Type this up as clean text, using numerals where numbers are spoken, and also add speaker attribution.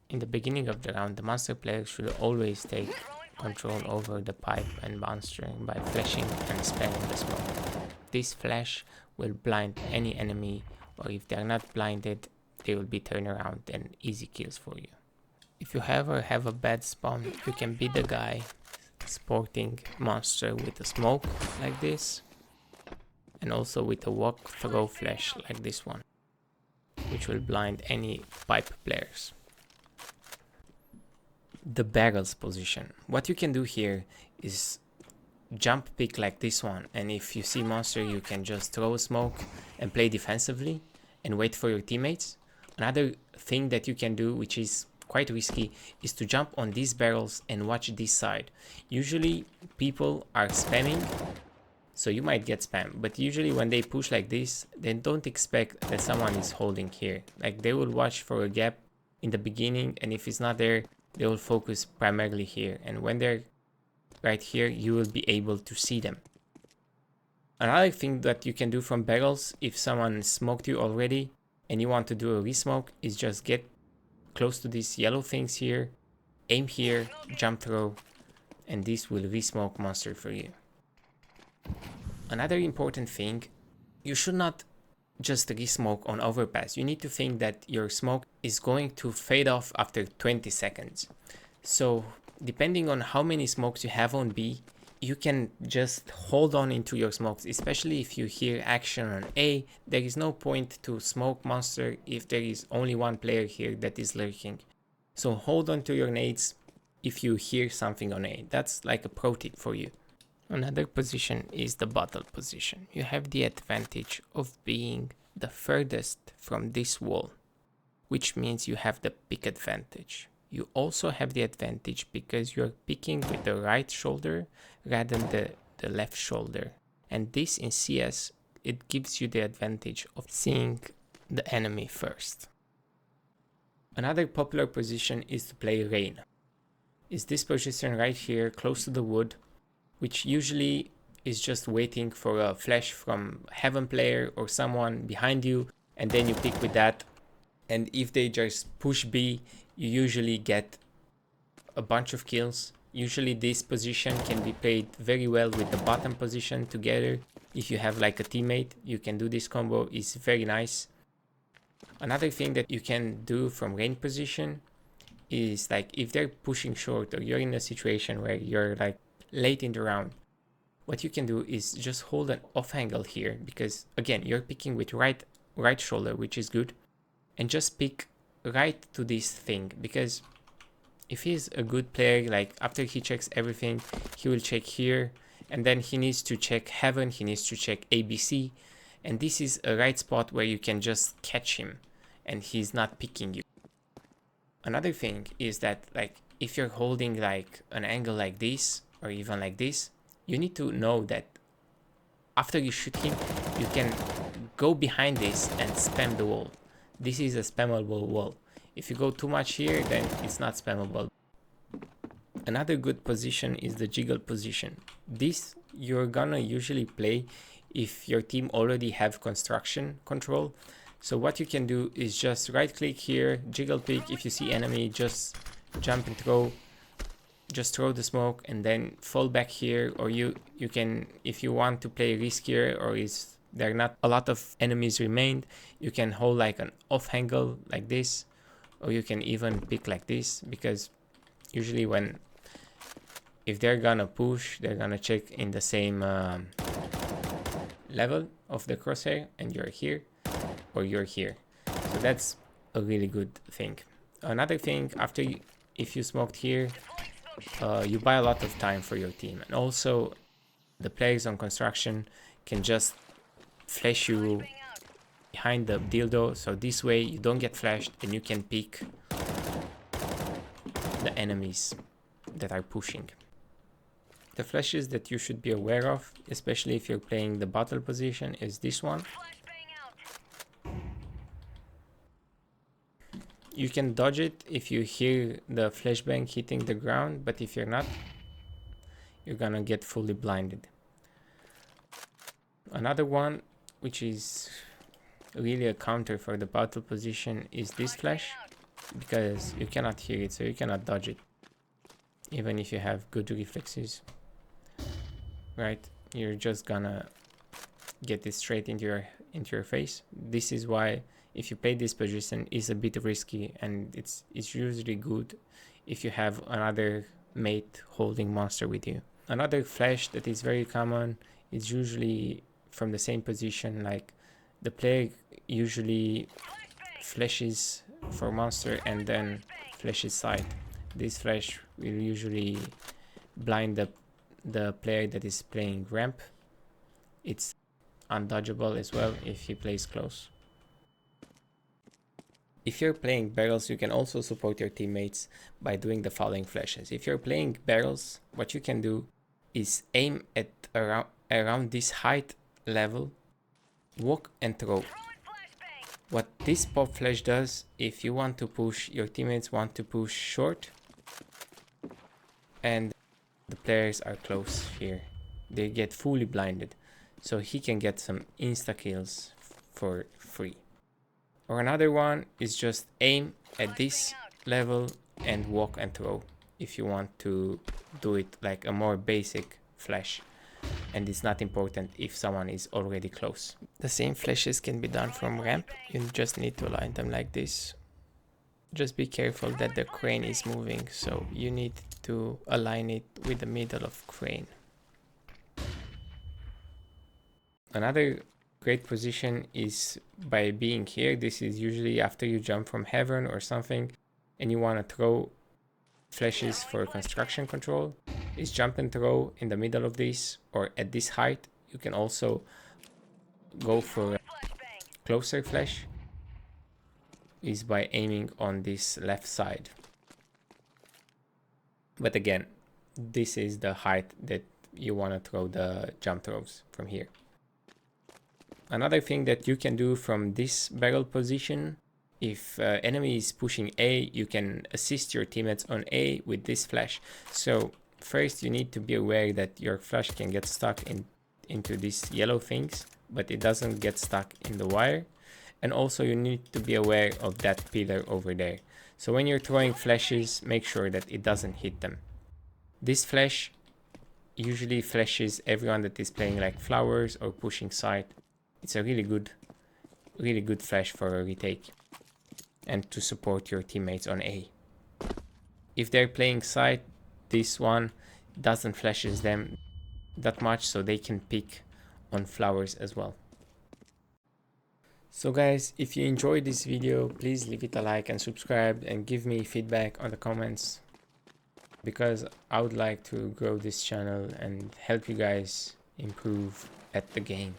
Speaker 1: In the beginning of the round, the monster player should always take control over the pipe and monster by flashing and spamming the smoke. This flash will blind any enemy, or if they are not blinded, they will be turned around and easy kills for you. If you ever have a bad spawn, you can be the guy sporting monster with a smoke like this, and also with a walk throw flash like this one, which will blind any pipe players. The barrels position. What you can do here is jump pick like this one, and if you see monster you can just throw a smoke and play defensively and wait for your teammates. Another thing that you can do, which is quite risky, is to jump on these barrels and watch this side. Usually people are spamming, so you might get spam, but usually when they push like this, they don't expect that someone is holding here. Like, they will watch for a gap in the beginning, and if it's not there, they will focus primarily here, and when they're right here, you will be able to see them. Another thing that you can do from barrels, if someone smoked you already and you want to do a resmoke, is just get close to these yellow things here, aim here, jump throw, and this will resmoke monster for you. Another important thing, you should not just resmoke on overpass. You need to think that your smoke is going to fade off after 20 seconds. So depending on how many smokes you have on B, you can just hold on into your smokes, especially if you hear action on A. There is no point to smoke monster if there is only one player here that is lurking. So hold on to your nades if you hear something on A. That's like a pro tip for you. Another position is the bottle position. You have the advantage of being the furthest from this wall, which means you have the pick advantage. You also have the advantage because you're picking with the right shoulder rather than the left shoulder. And this in CS, it gives you the advantage of seeing the enemy first. Another popular position is to play Rain. Is this position right here close to the wood, which usually is just waiting for a flash from heaven player or someone behind you, and then you pick with that. And if they just push B, you usually get a bunch of kills. Usually this position can be played very well with the bottom position together. If you have like a teammate, you can do this combo. It's very nice. Another thing that you can do from Rain position is, like, if they're pushing short or you're in a situation where you're like late in the round, what you can do is just hold an off angle here, because again, you're picking with right shoulder, which is good, and just pick right to this thing, because if he's a good player, like after he checks everything, he will check here, and then he needs to check heaven, he needs to check ABC, and this is a right spot where you can just catch him and he's not picking you. Another thing is that, like, if you're holding like an angle like this or even like this, you need to know that after you shoot him, you can go behind this and spam the wall. This is a spammable wall. If you go too much here, then it's not spammable. Another good position is the jiggle position. This you're gonna usually play if your team already have construction control. So what you can do is just right click here, jiggle pick. If you see enemy, just jump and throw. Just throw the smoke and then fall back here, or you can, if you want to play riskier or is there are not a lot of enemies remained, you can hold like an off angle like this, or you can even pick like this, because usually if they're gonna push, they're gonna check in the same level of the crosshair, and you're here or you're here. So that's a really good thing. Another thing, if you smoked here, you buy a lot of time for your team, and also the players on construction can just flash you behind the dildo, so this way you don't get flashed and you can pick the enemies that are pushing. The flashes that you should be aware of, especially if you're playing the bottle position, is this one. You can dodge it if you hear the flashbang hitting the ground, but if you're not, you're gonna get fully blinded. Another one, which is really a counter for the bottle position, is this flash. because you cannot hear it, so you cannot dodge it. Even if you have good reflexes, right? You're just gonna get it straight into your face. This is why if you play this position is a bit risky, and it's usually good if you have another mate holding monster with you. Another flash that is very common is usually from the same position, like the player usually flashes for monster and then flashes side. This flash will usually blind the player that is playing ramp. It's undodgeable as well if he plays close. If you're playing barrels, you can also support your teammates by doing the following flashes. If you're playing barrels, what you can do is aim at around this height level, walk and throw. What this pop flash does, if you want to push, your teammates want to push short and the players are close here, they get fully blinded, so he can get some insta kills for free. Or another one is just aim at this level and walk and throw, if you want to do it like a more basic flash, and it's not important if someone is already close. The same flashes can be done from ramp. You just need to align them like this. Just be careful that the crane is moving, so you need to align it with the middle of crane. Another great position is by being here. This is usually after you jump from heaven or something and you want to throw flashes for construction control. Is jump and throw in the middle of this or at this height. You can also go for a closer flash, is by aiming on this left side. But again, this is the height that you want to throw the jump throws from here. Another thing that you can do from this barrel position, if enemy is pushing A, you can assist your teammates on A with this flash. So first you need to be aware that your flash can get stuck into these yellow things, but it doesn't get stuck in the wire. And also you need to be aware of that pillar over there. So when you're throwing flashes, make sure that it doesn't hit them. This flash usually flashes everyone that is playing like flowers or pushing side. It's a really good flash for a retake and to support your teammates on A. If they're playing side, this one doesn't flashes them that much, so they can pick on flowers as well. So guys, if you enjoyed this video, please leave it a like and subscribe and give me feedback on the comments, because I would like to grow this channel and help you guys improve at the game.